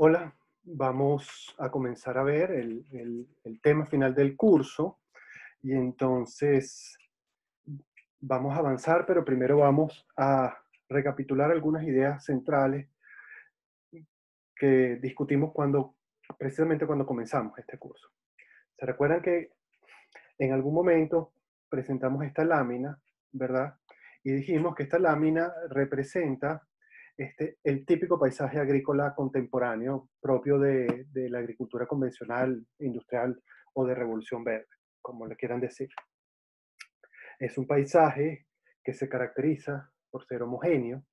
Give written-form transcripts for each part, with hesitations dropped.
Hola, vamos a comenzar a ver el tema final del curso y entonces vamos a avanzar, pero primero vamos a recapitular algunas ideas centrales que discutimos precisamente cuando comenzamos este curso. ¿Se recuerdan que en algún momento presentamos esta lámina, verdad? Y dijimos que esta lámina representa el típico paisaje agrícola contemporáneo propio de la agricultura convencional, industrial o de revolución verde, como le quieran decir. Es un paisaje que se caracteriza por ser homogéneo,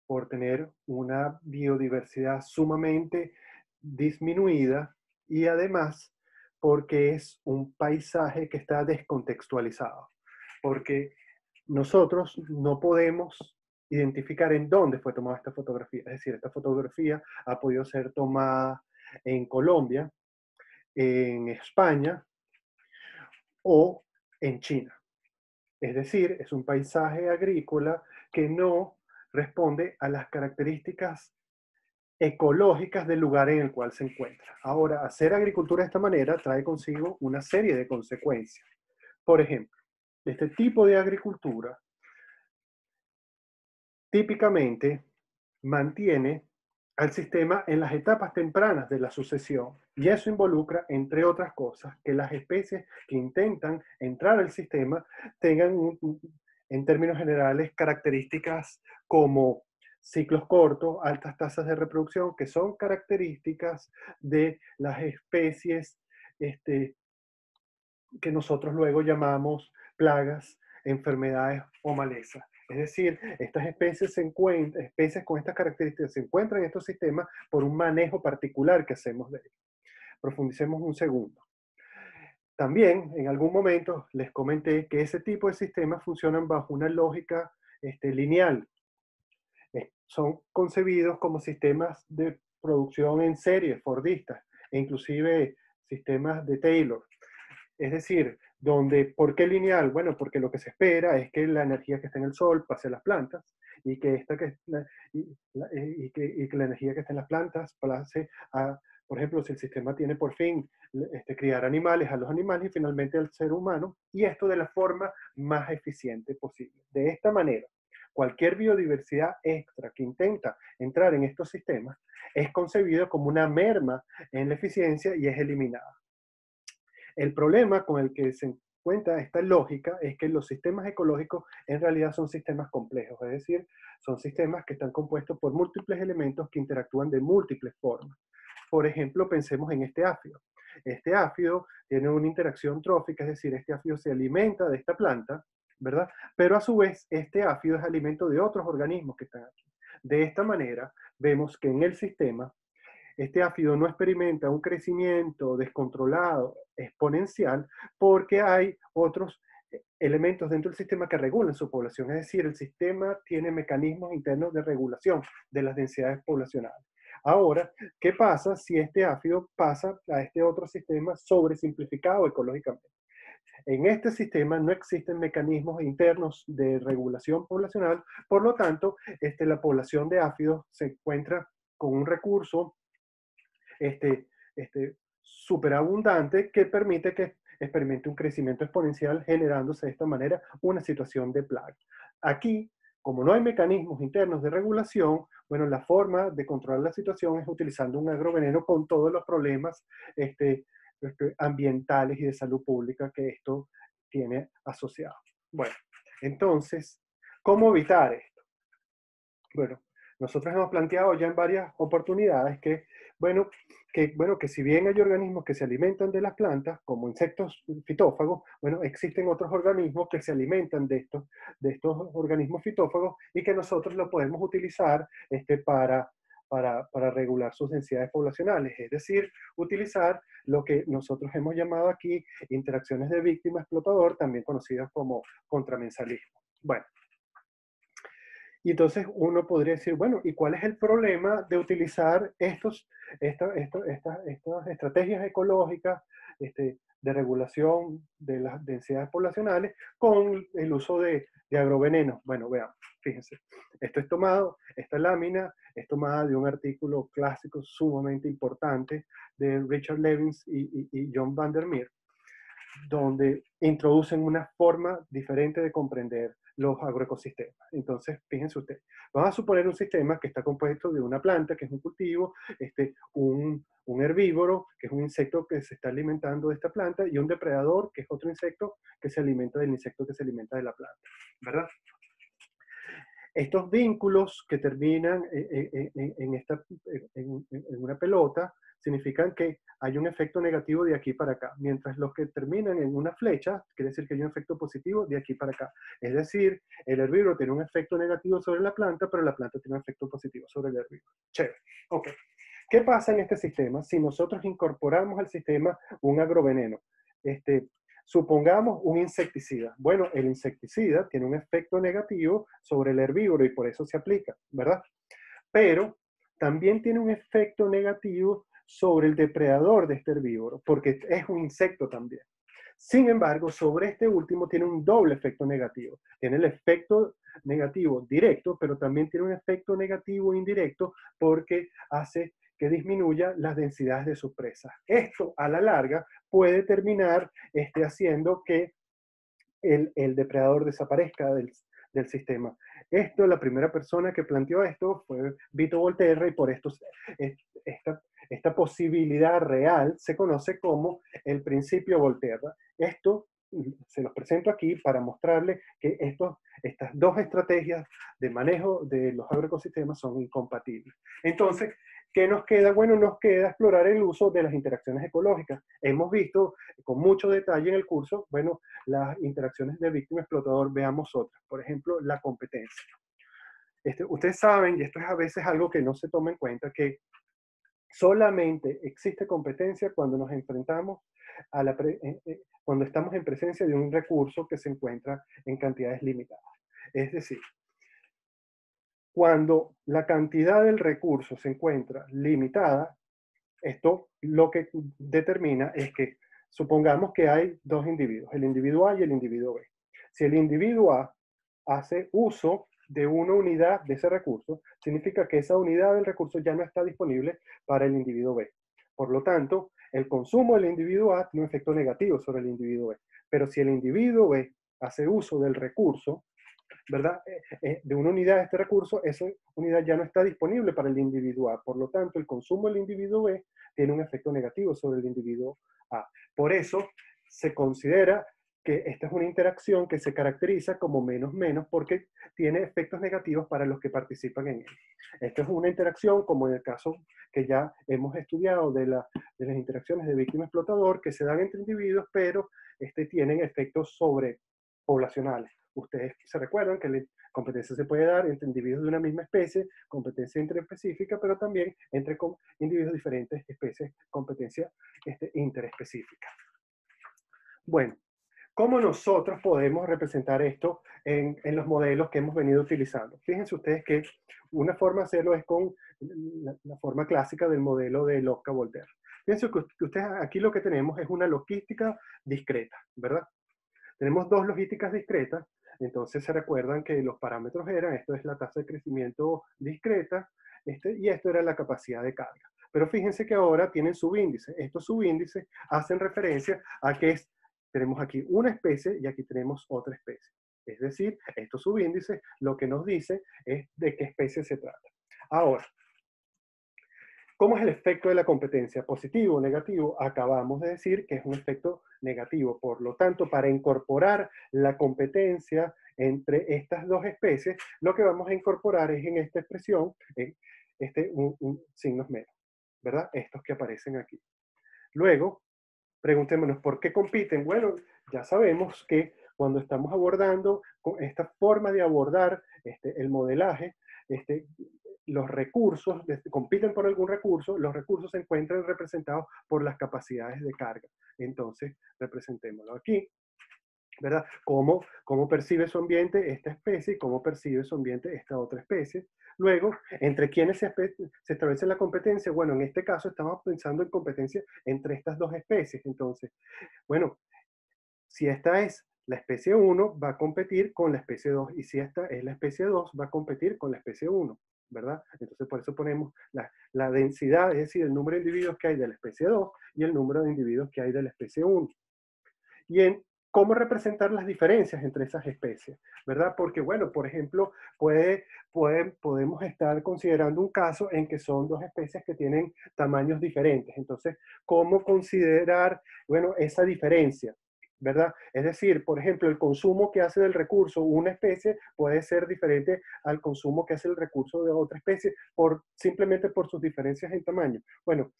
por tener una biodiversidad sumamente disminuida y además porque es un paisaje que está descontextualizado, porque nosotros no podemos identificar en dónde fue tomada esta fotografía. Es decir, esta fotografía ha podido ser tomada en Colombia, en España o en China. Es decir, es un paisaje agrícola que no responde a las características ecológicas del lugar en el cual se encuentra. Ahora, hacer agricultura de esta manera trae consigo una serie de consecuencias. Por ejemplo, este tipo de agricultura típicamente mantiene al sistema en las etapas tempranas de la sucesión. Y eso involucra, entre otras cosas, que las especies que intentan entrar al sistema tengan, en términos generales, características como ciclos cortos, altas tasas de reproducción, que son características de las especies este, que nosotros luego llamamos plagas, enfermedades o malezas. Es decir, estas especies con estas características se encuentran en estos sistemas por un manejo particular que hacemos de ellos. Profundicemos un segundo. También en algún momento les comenté que ese tipo de sistemas funcionan bajo una lógica lineal. Son concebidos como sistemas de producción en serie, fordistas, e inclusive sistemas de Taylor. Es decir, ¿por qué lineal? Bueno, porque lo que se espera es que la energía que está en el sol pase a las plantas y que, y que la energía que está en las plantas pase a, por ejemplo, si el sistema tiene por fin criar animales, a los animales y finalmente al ser humano, y esto de la forma más eficiente posible. De esta manera, cualquier biodiversidad extra que intenta entrar en estos sistemas es concebido como una merma en la eficiencia y es eliminada. El problema con el que se encuentra esta lógica es que los sistemas ecológicos en realidad son sistemas complejos, es decir, son sistemas que están compuestos por múltiples elementos que interactúan de múltiples formas. Por ejemplo, pensemos en este áfido. Este áfido tiene una interacción trófica, es decir, este áfido se alimenta de esta planta, ¿verdad? Pero a su vez, este áfido es alimento de otros organismos que están aquí. De esta manera, vemos que en el sistema este áfido no experimenta un crecimiento descontrolado, exponencial, porque hay otros elementos dentro del sistema que regulan su población. Es decir, el sistema tiene mecanismos internos de regulación de las densidades poblacionales. Ahora, ¿qué pasa si este áfido pasa a este otro sistema sobresimplificado ecológicamente? En este sistema no existen mecanismos internos de regulación poblacional, por lo tanto, la población de áfidos se encuentra con un recurso superabundante que permite que experimente un crecimiento exponencial generándose de esta manera una situación de plaga. Aquí, como no hay mecanismos internos de regulación, bueno, la forma de controlar la situación es utilizando un agroveneno con todos los problemas ambientales y de salud pública que esto tiene asociado. Bueno, entonces, ¿cómo evitar esto? Bueno, nosotros hemos planteado ya en varias oportunidades que si bien hay organismos que se alimentan de las plantas, como insectos fitófagos, bueno, existen otros organismos que se alimentan de estos organismos fitófagos y que nosotros lo podemos utilizar para regular sus densidades poblacionales, es decir, utilizar lo que nosotros hemos llamado aquí interacciones de víctima-explotador, también conocidas como contramensalismo. Bueno, Y entonces uno podría decir, bueno, ¿y cuál es el problema de utilizar estas estrategias ecológicas de regulación de las densidades poblacionales con el uso de agrovenenos? Bueno, veamos, fíjense, esto es tomado, esta lámina es tomada de un artículo clásico sumamente importante de Richard Levins y John Vandermeer, donde introducen una forma diferente de comprender los agroecosistemas. Entonces, fíjense ustedes, vamos a suponer un sistema que está compuesto de una planta, que es un cultivo, un herbívoro, que es un insecto que se está alimentando de esta planta, y un depredador, que es otro insecto que se alimenta del insecto que se alimenta de la planta, ¿verdad? Estos vínculos que terminan en una pelota significan que hay un efecto negativo de aquí para acá, mientras los que terminan en una flecha quiere decir que hay un efecto positivo de aquí para acá. Es decir, el herbívoro tiene un efecto negativo sobre la planta, pero la planta tiene un efecto positivo sobre el herbívoro. Chévere. Ok. ¿Qué pasa en este sistema si nosotros incorporamos al sistema un agroveneno? Supongamos un insecticida. Bueno, el insecticida tiene un efecto negativo sobre el herbívoro y por eso se aplica, ¿verdad? Pero también tiene un efecto negativo sobre el depredador de este herbívoro, porque es un insecto también. Sin embargo, sobre este último tiene un doble efecto negativo. Tiene el efecto negativo directo, pero también tiene un efecto negativo indirecto porque hace que disminuya las densidades de sus presas. Esto, a la larga, puede terminar haciendo que el depredador desaparezca del sistema. La primera persona que planteó esto fue Vito Volterra y por esto esta posibilidad real se conoce como el principio Volterra. Esto se los presento aquí para mostrarles que estas dos estrategias de manejo de los agroecosistemas son incompatibles. Entonces, ¿qué nos queda? Bueno, nos queda explorar el uso de las interacciones ecológicas. Hemos visto con mucho detalle en el curso, bueno, las interacciones de víctima-explotador, veamos otras. Por ejemplo, la competencia. Ustedes saben, y esto es a veces algo que no se toma en cuenta, que solamente existe competencia cuando nos enfrentamos cuando estamos en presencia de un recurso que se encuentra en cantidades limitadas. Es decir, cuando la cantidad del recurso se encuentra limitada, esto lo que determina es que supongamos que hay dos individuos, el individuo A y el individuo B. Si el individuo A hace uso de una unidad de ese recurso, significa que esa unidad del recurso ya no está disponible para el individuo B. Por lo tanto, el consumo del individuo A tiene un efecto negativo sobre el individuo B. Pero si el individuo B hace uso del recurso, ¿verdad? De una unidad de este recurso, esa unidad ya no está disponible para el individuo A. Por lo tanto, el consumo del individuo B tiene un efecto negativo sobre el individuo A. Por eso se considera que esta es una interacción que se caracteriza como menos-menos porque tiene efectos negativos para los que participan en él. Esta es una interacción, como en el caso que ya hemos estudiado de las interacciones de víctima-explotador, que se dan entre individuos, pero tienen efectos sobrepoblacionales. Ustedes se recuerdan que la competencia se puede dar entre individuos de una misma especie, competencia interespecífica, pero también entre individuos de diferentes especies, competencia interespecífica. Bueno, ¿cómo nosotros podemos representar esto en los modelos que hemos venido utilizando? Fíjense ustedes que una forma de hacerlo es con la forma clásica del modelo de Lotka-Volterra. Fíjense que ustedes aquí lo que tenemos es una logística discreta, ¿verdad? Tenemos dos logísticas discretas, entonces se recuerdan que los parámetros eran, esto es la tasa de crecimiento discreta, y esto era la capacidad de carga. Pero fíjense que ahora tienen subíndices. Estos subíndices hacen referencia a que tenemos aquí una especie y aquí tenemos otra especie. Es decir, estos subíndices lo que nos dice es de qué especie se trata. Ahora, ¿cómo es el efecto de la competencia? ¿Positivo o negativo? Acabamos de decir que es un efecto negativo. Por lo tanto, para incorporar la competencia entre estas dos especies, lo que vamos a incorporar es en esta expresión signos menos, ¿verdad? Estos que aparecen aquí. Luego, preguntémonos, ¿por qué compiten? Bueno, ya sabemos que cuando estamos abordando con esta forma de abordar el modelaje, los recursos compiten por algún recurso, los recursos se encuentran representados por las capacidades de carga. Entonces, representémoslo aquí. ¿verdad? Cómo percibe su ambiente esta especie y cómo percibe su ambiente esta otra especie. Luego, entre quienes se establece la competencia, bueno, en este caso estamos pensando en competencia entre estas dos especies. Entonces, bueno, si esta es la especie 1, va a competir con la especie 2, y si esta es la especie 2, va a competir con la especie 1, ¿verdad? Entonces, por eso ponemos la densidad, es decir, el número de individuos que hay de la especie 2 y el número de individuos que hay de la especie 1. Y en cómo representar las diferencias entre esas especies, ¿verdad? Porque, bueno, por ejemplo, podemos estar considerando un caso en que son dos especies que tienen tamaños diferentes. Entonces, ¿cómo considerar, bueno, esa diferencia? ¿Verdad? Es decir, por ejemplo, el consumo que hace del recurso una especie puede ser diferente al consumo que hace el recurso de otra especie simplemente por sus diferencias en tamaño. Bueno,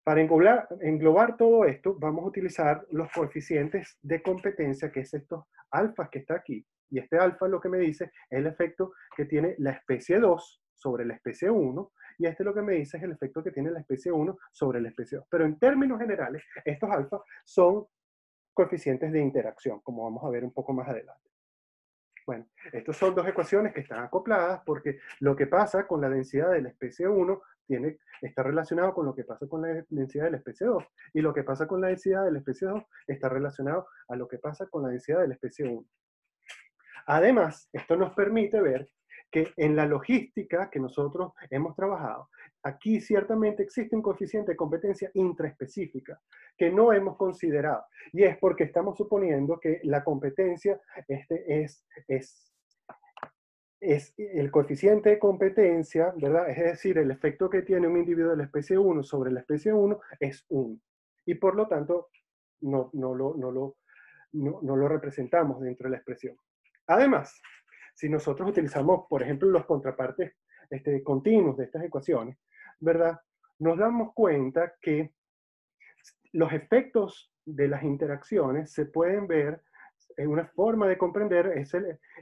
para englobar todo esto, vamos a utilizar los coeficientes de competencia, que es estos alfas que está aquí. Y este alfa lo que me dice es el efecto que tiene la especie 2 sobre la especie 1, y este lo que me dice es el efecto que tiene la especie 1 sobre la especie 2. Pero en términos generales, estos alfas son coeficientes de interacción, como vamos a ver un poco más adelante. Bueno, estas son dos ecuaciones que están acopladas porque lo que pasa con la densidad de la especie 1 está relacionado con lo que pasa con la densidad de la especie 2, y lo que pasa con la densidad de la especie 2 está relacionado a lo que pasa con la densidad de la especie 1. Además, esto nos permite ver que en la logística que nosotros hemos trabajado, aquí ciertamente existe un coeficiente de competencia intraespecífica que no hemos considerado. Y es porque estamos suponiendo que la competencia es el coeficiente de competencia, ¿verdad? Es decir, el efecto que tiene un individuo de la especie 1 sobre la especie 1 es 1. Y por lo tanto, no lo representamos dentro de la expresión. Además, si nosotros utilizamos, por ejemplo, los contrapartes continuos de estas ecuaciones, ¿verdad? Nos damos cuenta que los efectos de las interacciones se pueden ver en una forma de comprender,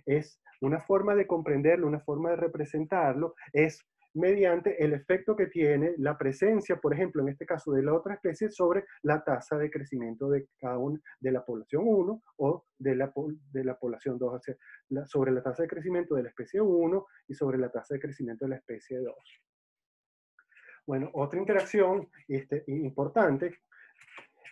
es una forma de comprenderlo, una forma de representarlo, es mediante el efecto que tiene la presencia, por ejemplo, en este caso de la otra especie, sobre la tasa de crecimiento de cada una, de la población 1 o de la población 2, o sea, sobre la tasa de crecimiento de la especie 1 y sobre la tasa de crecimiento de la especie 2. Bueno, otra interacción importante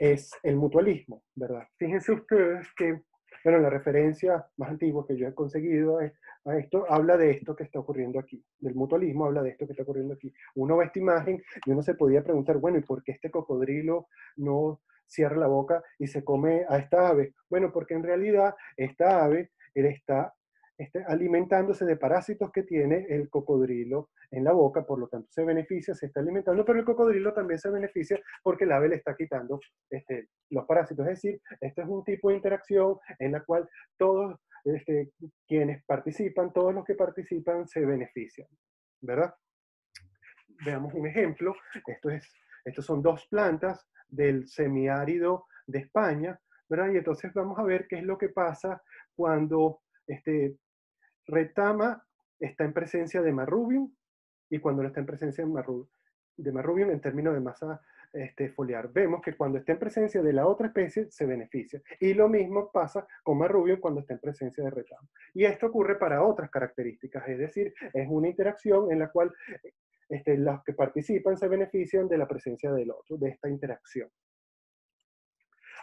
es el mutualismo, ¿verdad? Fíjense ustedes que, bueno, la referencia más antigua que yo he conseguido a esto habla de esto que está ocurriendo aquí. Del mutualismo habla de esto que está ocurriendo aquí. Uno ve esta imagen y uno se podía preguntar, bueno, ¿y por qué este cocodrilo no cierra la boca y se come a esta ave? Bueno, porque en realidad esta ave está alimentándose de parásitos que tiene el cocodrilo en la boca, por lo tanto se beneficia, se está alimentando, pero el cocodrilo también se beneficia porque el ave le está quitando los parásitos. Es decir, este es un tipo de interacción en la cual todos quienes participan, todos los que participan se benefician, ¿verdad? Veamos un ejemplo. Estos son dos plantas del semiárido de España, ¿verdad? Y entonces vamos a ver qué es lo que pasa cuando retama está en presencia de marrubium, y cuando no está en presencia de marrubium en términos de masa foliar. Vemos que cuando está en presencia de la otra especie se beneficia. Y lo mismo pasa con marrubium cuando está en presencia de retamo. Y esto ocurre para otras características, es decir, es una interacción en la cual los que participan se benefician de la presencia del otro, de esta interacción.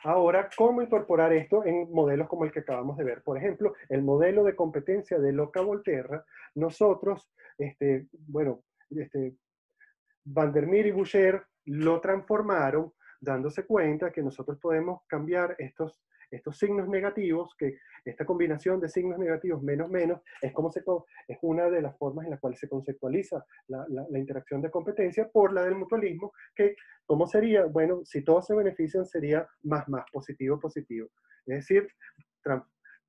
Ahora, ¿cómo incorporar esto en modelos como el que acabamos de ver? Por ejemplo, el modelo de competencia de Loca-Volterra, nosotros, bueno, Van der Meer y Boucher lo transformaron dándose cuenta que nosotros podemos cambiar estos signos negativos, que esta combinación de signos negativos menos menos es una de las formas en las cuales se conceptualiza la interacción de competencia por la del mutualismo, que ¿cómo sería? Bueno, si todos se benefician sería más positivo positivo. Es decir,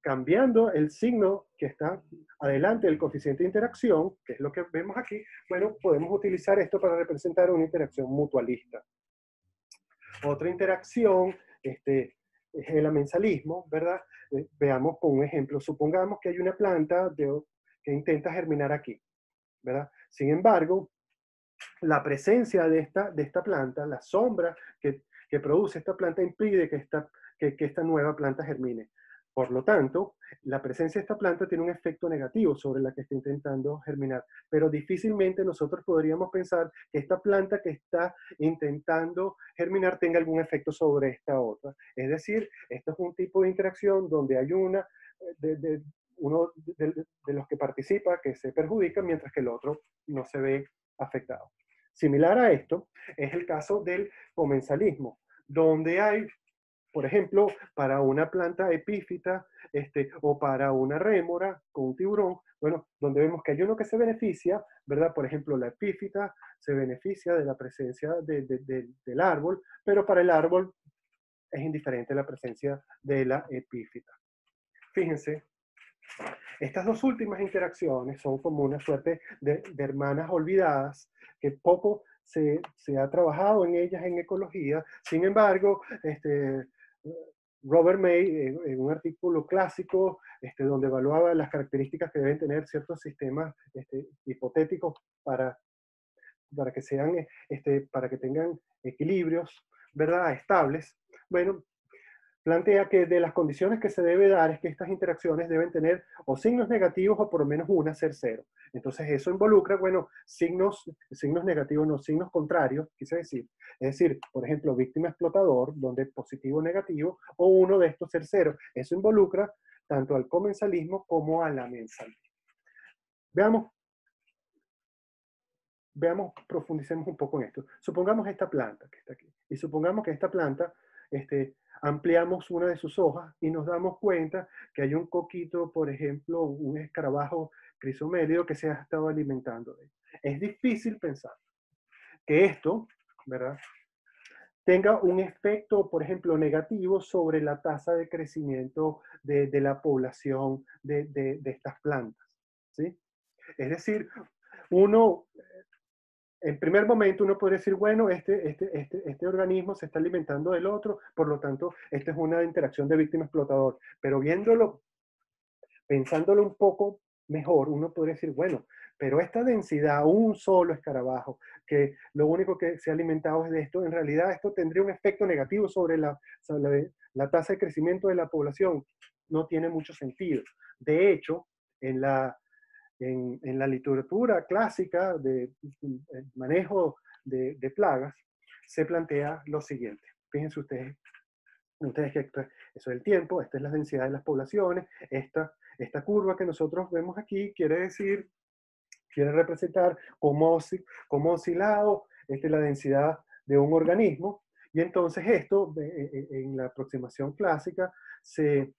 cambiando el signo que está adelante del coeficiente de interacción, que es lo que vemos aquí, bueno, podemos utilizar esto para representar una interacción mutualista. Otra interacción es el amensalismo, ¿verdad? Veamos con un ejemplo. Supongamos que hay una planta que intenta germinar aquí, ¿verdad? Sin embargo, la presencia de esta planta, la sombra que produce esta planta impide que que esta nueva planta germine. Por lo tanto, la presencia de esta planta tiene un efecto negativo sobre la que está intentando germinar, pero difícilmente nosotros podríamos pensar que esta planta que está intentando germinar tenga algún efecto sobre esta otra. Es decir, esto es un tipo de interacción donde hay uno de los que participa que se perjudica, mientras que el otro no se ve afectado. Similar a esto es el caso del comensalismo, donde hay, por ejemplo, para una planta epífita o para una rémora con un tiburón, bueno, donde vemos que hay uno que se beneficia, ¿verdad? Por ejemplo, la epífita se beneficia de la presencia del árbol, pero para el árbol es indiferente la presencia de la epífita. Fíjense, estas dos últimas interacciones son como una suerte de hermanas olvidadas, que poco se ha trabajado en ellas en ecología. Sin embargo, Robert May, en un artículo clásico, donde evaluaba las características que deben tener ciertos sistemas hipotéticos para que sean, para que tengan equilibrios, ¿verdad?, estables. Bueno, plantea que de las condiciones que se debe dar es que estas interacciones deben tener o signos negativos o por lo menos una ser cero. Entonces eso involucra, bueno, signos negativos, no, signos contrarios, quise decir. Es decir, por ejemplo, víctima-explotador, donde positivo o negativo, o uno de estos ser cero. Eso involucra tanto al comensalismo como a la mensalismo. Veamos, profundicemos un poco en esto. Supongamos esta planta que está aquí. Y supongamos que esta planta, ampliamos una de sus hojas y nos damos cuenta que hay un coquito, por ejemplo, un escarabajo crisomélido que se ha estado alimentando de él. Es difícil pensar que esto, ¿verdad?, tenga un efecto, por ejemplo, negativo sobre la tasa de crecimiento de la población de estas plantas, ¿sí? Es decir, uno, en primer momento uno podría decir, bueno, este organismo se está alimentando del otro, por lo tanto, esta es una interacción de víctima-explotador. Pero viéndolo, pensándolo un poco mejor, uno podría decir, bueno, pero esta densidad, un solo escarabajo, que lo único que se ha alimentado es de esto, en realidad esto tendría un efecto negativo sobre la tasa de crecimiento de la población. No tiene mucho sentido. De hecho, en la literatura clásica de manejo de plagas, se plantea lo siguiente. Fíjense ustedes que esto, eso es el tiempo, esta es la densidad de las poblaciones, esta curva que nosotros vemos aquí quiere representar cómo ha oscilado la densidad de un organismo, y entonces esto, en la aproximación clásica, se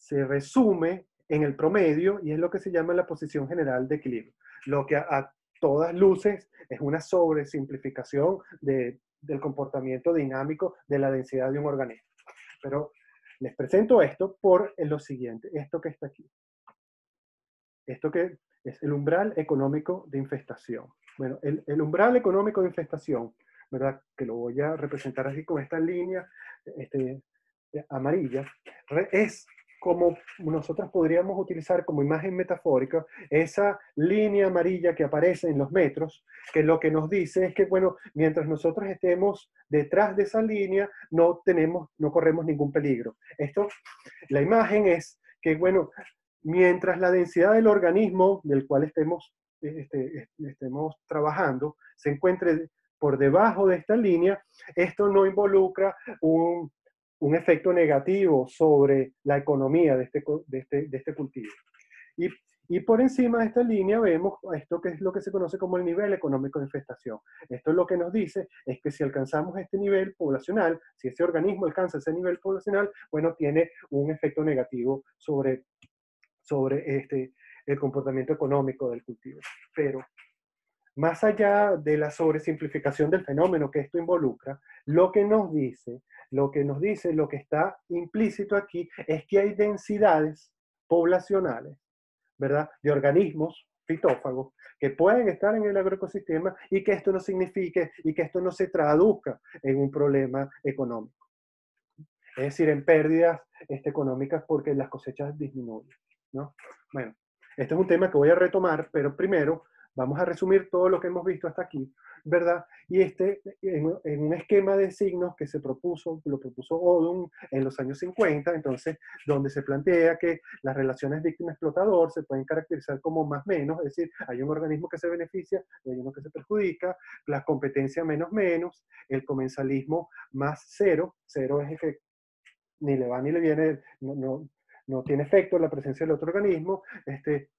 resume en el promedio y es lo que se llama la posición general de equilibrio. Lo que a todas luces es una sobresimplificación del comportamiento dinámico de la densidad de un organismo. Pero les presento esto por lo siguiente, esto que está aquí. Esto que es el umbral económico de infestación. Bueno, el umbral económico de infestación, ¿verdad?, que lo voy a representar así con esta línea amarilla, es como nosotros podríamos utilizar como imagen metafórica esa línea amarilla que aparece en los metros, que lo que nos dice es que, bueno, mientras nosotros estemos detrás de esa línea, no corremos ningún peligro. La imagen es que, bueno, mientras la densidad del organismo del cual estemos trabajando se encuentre por debajo de esta línea, esto no involucra un efecto negativo sobre la economía de este cultivo. Y por encima de esta línea vemos esto que es lo que se conoce como el nivel económico de infestación. Esto lo que nos dice es que si alcanzamos este nivel poblacional, si ese organismo alcanza ese nivel poblacional, bueno, tiene un efecto negativo sobre el comportamiento económico del cultivo. Pero más allá de la sobresimplificación del fenómeno que esto involucra, lo que está implícito aquí es que hay densidades poblacionales, ¿verdad?, de organismos fitófagos que pueden estar en el agroecosistema y que esto no signifique y que esto no se traduzca en un problema económico. Es decir, en pérdidas económicas porque las cosechas disminuyen, ¿no? Bueno, este es un tema que voy a retomar, pero primero vamos a resumir todo lo que hemos visto hasta aquí, ¿verdad? Y en un esquema de signos que lo propuso Odum en los años 50, entonces, donde se plantea que las relaciones víctima-explotador se pueden caracterizar como más menos, es decir, hay un organismo que se beneficia y hay uno que se perjudica, la competencia menos menos, el comensalismo más cero, cero es el que ni le va ni le viene, no tiene efecto la presencia del otro organismo,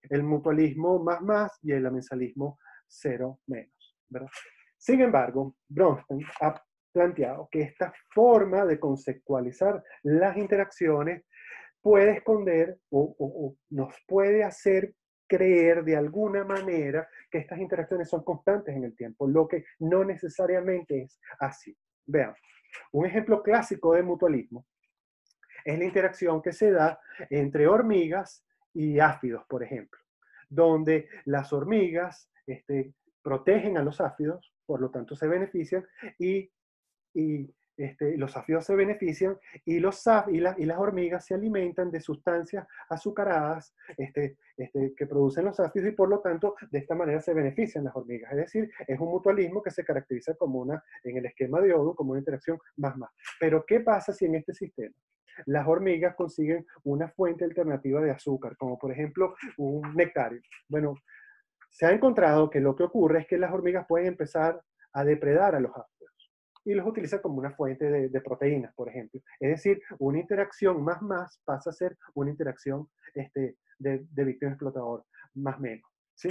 el mutualismo más más y el amensalismo cero menos, ¿verdad? Sin embargo, Bronstein ha planteado que esta forma de conceptualizar las interacciones puede esconder o nos puede hacer creer de alguna manera que estas interacciones son constantes en el tiempo, lo que no necesariamente es así. Vean, un ejemplo clásico de mutualismo es la interacción que se da entre hormigas y áfidos, por ejemplo, donde las hormigas protegen a los áfidos, por lo tanto se benefician, y los áfidos se benefician y las hormigas se alimentan de sustancias azucaradas que producen los áfidos y por lo tanto de esta manera se benefician las hormigas. Es decir, es un mutualismo que se caracteriza como en el esquema de Odum, como una interacción más. Pero ¿qué pasa si en este sistema las hormigas consiguen una fuente alternativa de azúcar, como por ejemplo un nectario? Bueno, se ha encontrado que lo que ocurre es que las hormigas pueden empezar a depredar a los áfidos y los utiliza como una fuente de proteínas, por ejemplo. Es decir, una interacción más pasa a ser una interacción de víctima explotador más menos. ¿Sí?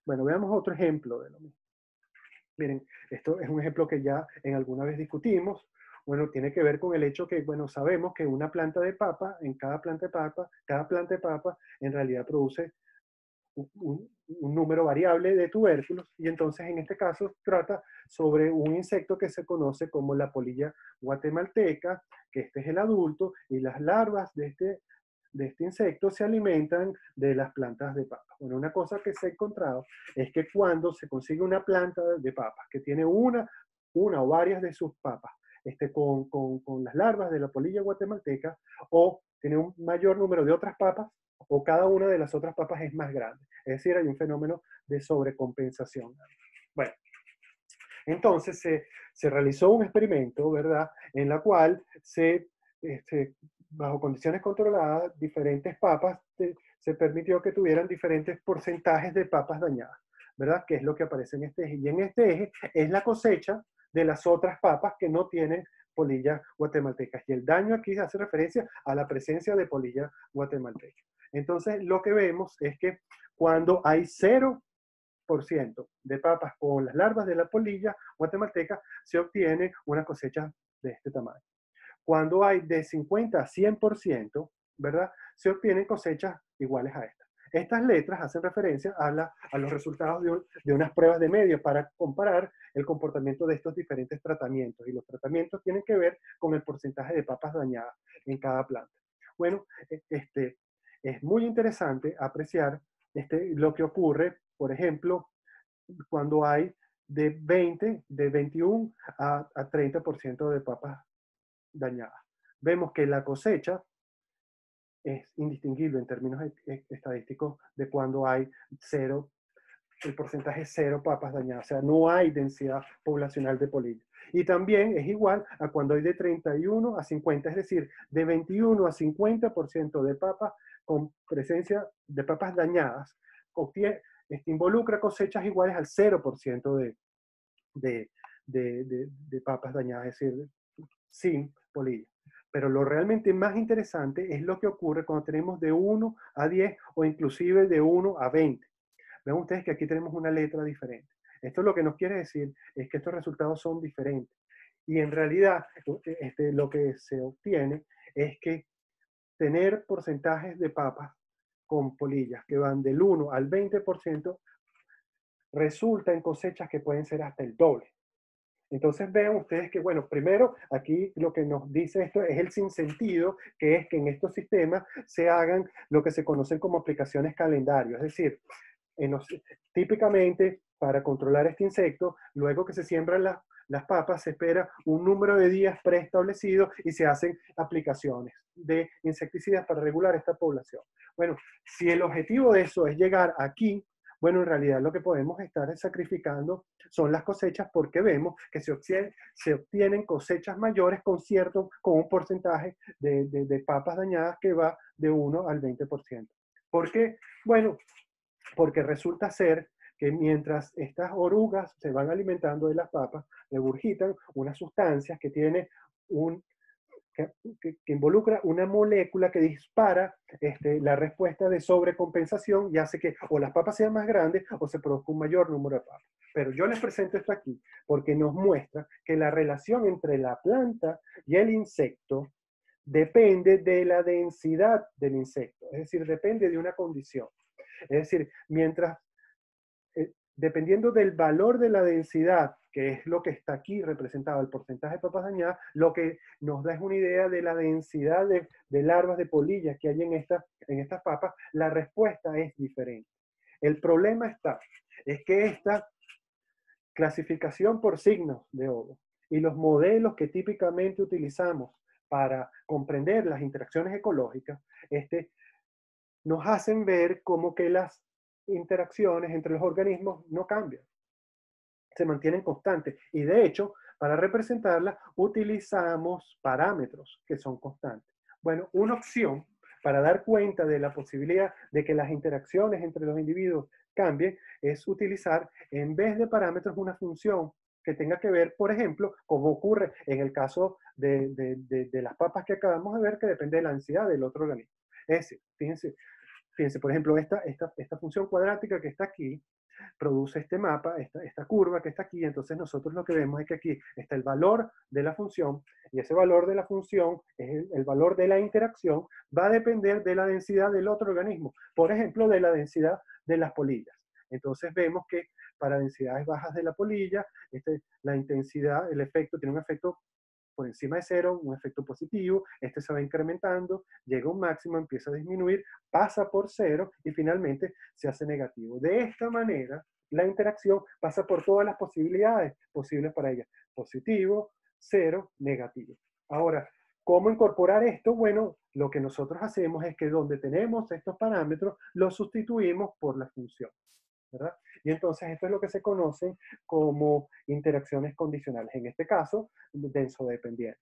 Bueno, veamos otro ejemplo de lo mismo. Miren, esto es un ejemplo que ya en alguna vez discutimos. Bueno, tiene que ver con el hecho que, bueno, sabemos que una planta de papa, en cada planta de papa en realidad produce un número variable de tubérculos y entonces en este caso trata sobre un insecto que se conoce como la polilla guatemalteca, que este es el adulto y las larvas de este insecto se alimentan de las plantas de papa. Bueno, una cosa que se ha encontrado es que cuando se consigue una planta de papas que tiene una o varias de sus papas con las larvas de la polilla guatemalteca o tiene un mayor número de otras papas o cada una de las otras papas es más grande. Es decir, hay un fenómeno de sobrecompensación. Bueno, entonces se realizó un experimento, ¿verdad?, en la cual bajo condiciones controladas, diferentes papas se permitió que tuvieran diferentes porcentajes de papas dañadas, ¿verdad?, que es lo que aparece en este eje. Y en este eje es la cosecha de las otras papas que no tienen polillas guatemaltecas. Y el daño aquí hace referencia a la presencia de polilla guatemalteca. Entonces, lo que vemos es que cuando hay 0% de papas con las larvas de la polilla guatemalteca, se obtiene una cosecha de este tamaño. Cuando hay de 50 a 100%, ¿verdad?, se obtienen cosechas iguales a estas. Estas letras hacen referencia a los resultados de unas pruebas de medios para comparar el comportamiento de estos diferentes tratamientos. Y los tratamientos tienen que ver con el porcentaje de papas dañadas en cada planta. Bueno, es muy interesante apreciar lo que ocurre, por ejemplo, cuando hay de 21 a 30% de papas dañadas. Vemos que la cosecha es indistinguible en términos estadísticos de cuando hay el porcentaje es 0 papas dañadas, o sea, no hay densidad poblacional de polillas. Y también es igual a cuando hay de 31 a 50, es decir, de 21 a 50% de papas con presencia de papas dañadas, involucra cosechas iguales al 0% de papas dañadas, es decir, sin polilla. Pero lo realmente más interesante es lo que ocurre cuando tenemos de 1 a 10 o inclusive de 1 a 20. Ven ustedes que aquí tenemos una letra diferente. Esto lo que nos quiere decir es que estos resultados son diferentes. Y en realidad lo que se obtiene es que tener porcentajes de papas con polillas que van del 1 al 20% resulta en cosechas que pueden ser hasta el doble. Entonces vean ustedes que, bueno, primero aquí lo que nos dice esto es el sinsentido, que es que en estos sistemas se hagan lo que se conocen como aplicaciones calendario. Es decir, típicamente para controlar este insecto, luego que se siembran las papas, se espera un número de días preestablecido y se hacen aplicaciones de insecticidas para regular esta población. Bueno, si el objetivo de eso es llegar aquí, Bueno, en realidad lo que podemos estar sacrificando son las cosechas porque vemos que se obtienen cosechas mayores con un porcentaje de papas dañadas que va de 1 al 20%. ¿Por qué? Bueno, porque resulta ser que mientras estas orugas se van alimentando de las papas, regurgitan unas sustancias que tiene un, que involucra una molécula que dispara la respuesta de sobrecompensación y hace que o las papas sean más grandes o se produzca un mayor número de papas. Pero yo les presento esto aquí porque nos muestra que la relación entre la planta y el insecto depende de la densidad del insecto, es decir, depende de una condición. Es decir, dependiendo del valor de la densidad, que es lo que está aquí representado, el porcentaje de papas dañadas, lo que nos da es una idea de la densidad de larvas de polillas que hay en estas papas, la respuesta es diferente. El problema es que esta clasificación por signos de Odo y los modelos que típicamente utilizamos para comprender las interacciones ecológicas, nos hacen ver como que las interacciones entre los organismos no cambian, se mantienen constantes. Y de hecho, para representarlas utilizamos parámetros que son constantes. Bueno, una opción para dar cuenta de la posibilidad de que las interacciones entre los individuos cambien es utilizar, en vez de parámetros, una función que tenga que ver, por ejemplo, como ocurre en el caso de las papas que acabamos de ver, que depende de la densidad del otro organismo. Es decir, fíjense, por ejemplo, esta función cuadrática que está aquí, produce este mapa, esta curva que está aquí, entonces nosotros lo que vemos es que aquí está el valor de la función, y ese valor de la función es el valor de la interacción, va a depender de la densidad del otro organismo, por ejemplo, de la densidad de las polillas. Entonces vemos que para densidades bajas de la polilla, la intensidad, el efecto, tiene un efecto por encima de cero, un efecto positivo, se va incrementando, llega a un máximo, empieza a disminuir, pasa por cero y finalmente se hace negativo. De esta manera, la interacción pasa por todas las posibilidades posibles para ella. Positivo, cero, negativo. Ahora, ¿cómo incorporar esto? Bueno, lo que nosotros hacemos es que donde tenemos estos parámetros, los sustituimos por la función, ¿verdad? Y entonces esto es lo que se conocen como interacciones condicionales, en este caso, densodependientes.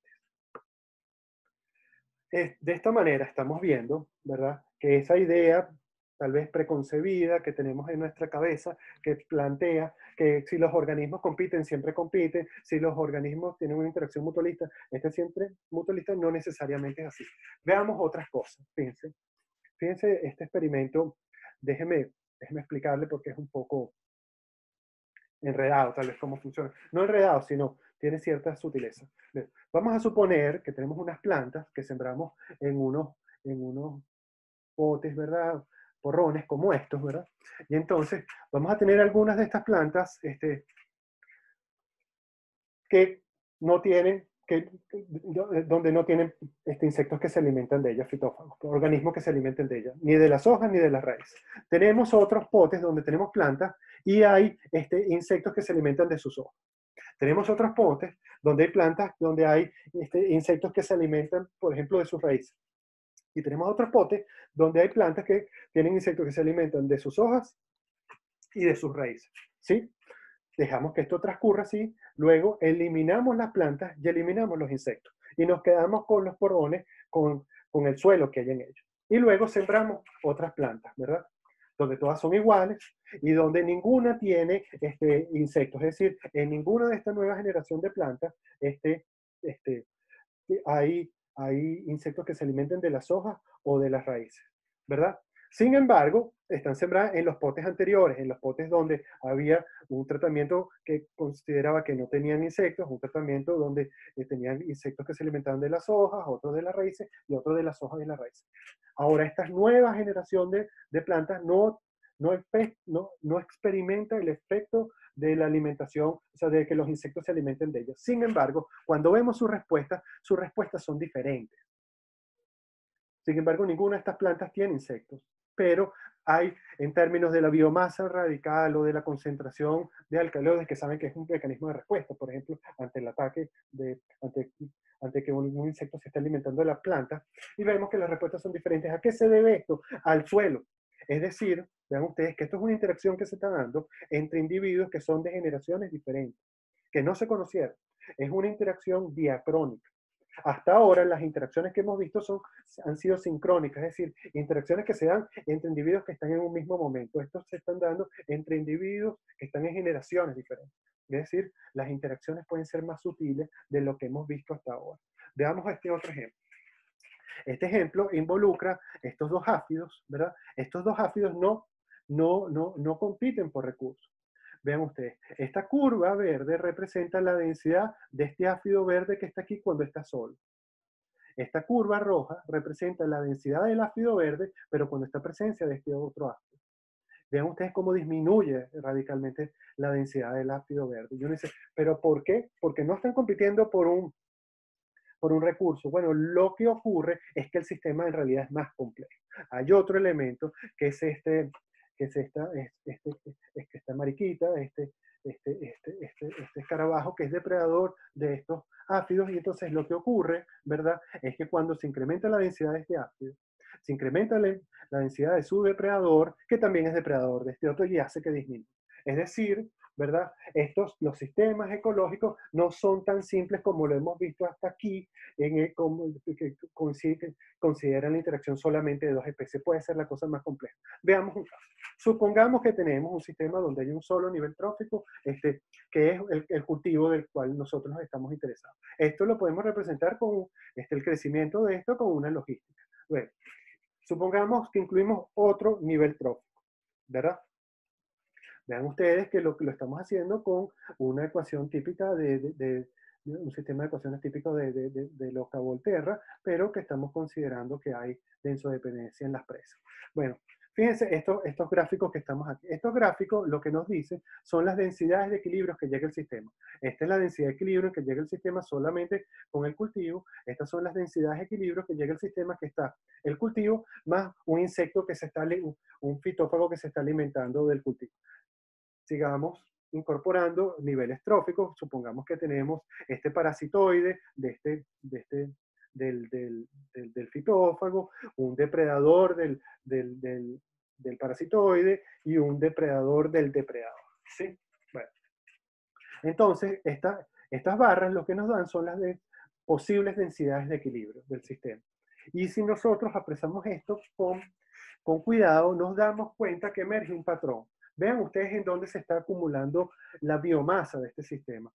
De esta manera estamos viendo, ¿verdad?, que esa idea tal vez preconcebida que tenemos en nuestra cabeza, que plantea que si los organismos compiten, siempre compiten, si los organismos tienen una interacción mutualista, siempre mutualista, no necesariamente es así. Veamos otras cosas, fíjense este experimento, déjeme explicarle porque es un poco enredado, tal vez cómo funciona. No enredado, sino tiene cierta sutileza. Vamos a suponer que tenemos unas plantas que sembramos en unos potes, ¿verdad? Porrones como estos, ¿verdad? Y entonces vamos a tener algunas de estas plantas que no tienen, donde no tienen insectos que se alimentan de ellas, fitófagos, organismos que se alimenten de ellas, ni de las hojas ni de las raíces. Tenemos otros potes donde tenemos plantas y hay insectos que se alimentan de sus hojas. Tenemos otros potes donde hay plantas, donde hay insectos que se alimentan, por ejemplo, de sus raíces. Y tenemos otros potes donde hay plantas que tienen insectos que se alimentan de sus hojas y de sus raíces. ¿Sí? Dejamos que esto transcurra así, luego eliminamos las plantas y eliminamos los insectos. Y nos quedamos con los porones, con el suelo que hay en ellos. Y luego sembramos otras plantas, ¿verdad? Donde todas son iguales y donde ninguna tiene insectos. Es decir, en ninguna de esta nueva generación de plantas hay insectos que se alimenten de las hojas o de las raíces, ¿verdad? Sin embargo, están sembradas en los potes anteriores, en los potes donde había un tratamiento que consideraba que no tenían insectos, un tratamiento donde tenían insectos que se alimentaban de las hojas, otros de las raíces y otros de las hojas y las raíces. Ahora, esta nueva generación de plantas no experimenta el efecto de la alimentación, o sea, de que los insectos se alimenten de ellas. Sin embargo, cuando vemos sus respuestas son diferentes. Sin embargo, ninguna de estas plantas tiene insectos, pero hay, en términos de la biomasa radical o de la concentración de alcaloides, que saben que es un mecanismo de respuesta, por ejemplo, ante el ataque, ante que un insecto se esté alimentando de la planta, y vemos que las respuestas son diferentes. ¿A qué se debe esto? Al suelo. Es decir, Vean ustedes que esto es una interacción que se está dando entre individuos que son de generaciones diferentes, que no se conocieron. Es una interacción diacrónica. Hasta ahora las interacciones que hemos visto han sido sincrónicas, es decir, interacciones que se dan entre individuos que están en un mismo momento. Estos se están dando entre individuos que están en generaciones diferentes. Es decir, las interacciones pueden ser más sutiles de lo que hemos visto hasta ahora. Veamos este otro ejemplo. Este ejemplo involucra estos dos áfidos, ¿verdad? Estos dos áfidos no compiten por recursos. Vean ustedes, esta curva verde representa la densidad de este áfido verde que está aquí cuando está solo. Esta curva roja representa la densidad del áfido verde, pero cuando está presencia de este otro áfido. Vean ustedes cómo disminuye radicalmente la densidad del áfido verde. Y uno dice, ¿pero por qué? Porque no están compitiendo por un recurso. Bueno, lo que ocurre es que el sistema en realidad es más complejo. Hay otro elemento que es esta mariquita, este escarabajo que es depredador de estos áfidos, y entonces lo que ocurre, ¿verdad? Es que cuando se incrementa la densidad de este áfido, se incrementa la densidad de su depredador, que también es depredador de este otro y hace que disminuya. Es decir, ¿verdad? Los sistemas ecológicos no son tan simples como lo hemos visto hasta aquí, que consideran la interacción solamente de dos especies. Puede ser la cosa más compleja. Veamos un caso. Supongamos que tenemos un sistema donde hay un solo nivel trófico, que es el cultivo del cual nosotros nos estamos interesados. Esto lo podemos representar con el crecimiento de esto con una logística. Bueno, supongamos que incluimos otro nivel trófico, ¿verdad? Vean ustedes que lo estamos haciendo con una ecuación típica de un sistema de ecuaciones típico de Loca-Volterra, pero que estamos considerando que hay densodependencia en las presas. Bueno, fíjense estos gráficos que estamos aquí. Estos gráficos lo que nos dicen son las densidades de equilibrios que llega el sistema. Esta es la densidad de equilibrio que llega el sistema solamente con el cultivo. Estas son las densidades de equilibrio que llega el sistema, que está el cultivo más un insecto que se está, un fitófago que se está alimentando del cultivo. Sigamos incorporando niveles tróficos. Supongamos que tenemos este parasitoide del fitófago, un depredador del parasitoide y un depredador del depredador. ¿Sí? Bueno, entonces, estas barras lo que nos dan son las posibles densidades de equilibrio del sistema. Y si nosotros apresamos esto con cuidado, nos damos cuenta que emerge un patrón. Vean ustedes en dónde se está acumulando la biomasa de este sistema.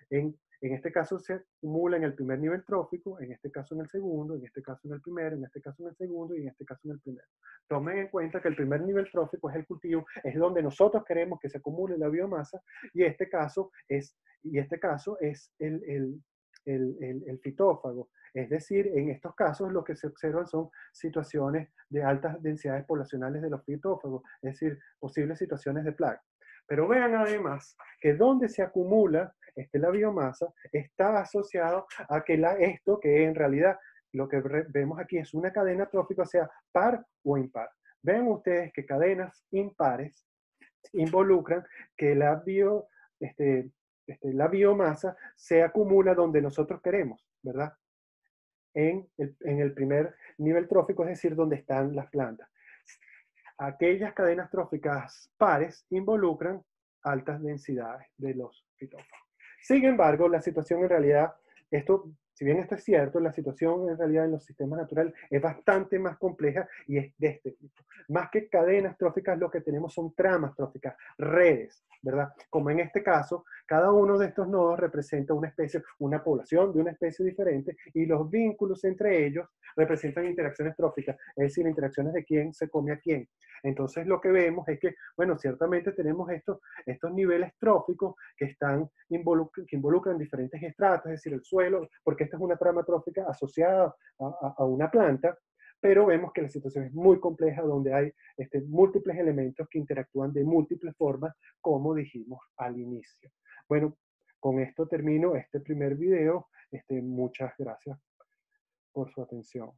En este caso se acumula en el primer nivel trófico, en este caso en el segundo, en este caso en el primero, en este caso en el segundo y en este caso en el primero. Tomen en cuenta que el primer nivel trófico es el cultivo, es donde nosotros queremos que se acumule la biomasa, y este caso es el fitófago. Es decir, en estos casos lo que se observan son situaciones de altas densidades poblacionales de los fitófagos, es decir, posibles situaciones de plaga. Pero vean además que donde se acumula la biomasa está asociado a que esto que en realidad lo que vemos aquí es una cadena trófica, sea par o impar. Ven ustedes que cadenas impares involucran que la biomasa se acumula donde nosotros queremos, ¿verdad? En el primer nivel trófico, es decir, donde están las plantas. Aquellas cadenas tróficas pares involucran altas densidades de los fitófagos. Sin embargo, la situación en realidad, si bien esto es cierto, la situación en realidad en los sistemas naturales es bastante más compleja y es de este tipo. Más que cadenas tróficas, lo que tenemos son tramas tróficas, redes, ¿verdad? Como en este caso, cada uno de estos nodos representa una especie, una población de una especie diferente, y los vínculos entre ellos representan interacciones tróficas, es decir, interacciones de quién se come a quién. Entonces lo que vemos es que, bueno, ciertamente tenemos estos niveles tróficos que involucran diferentes estratos, es decir, el suelo, porque esta es una trama trófica asociada a una planta, pero vemos que la situación es muy compleja, donde hay múltiples elementos que interactúan de múltiples formas, como dijimos al inicio. Bueno, con esto termino este primer video. Muchas gracias por su atención.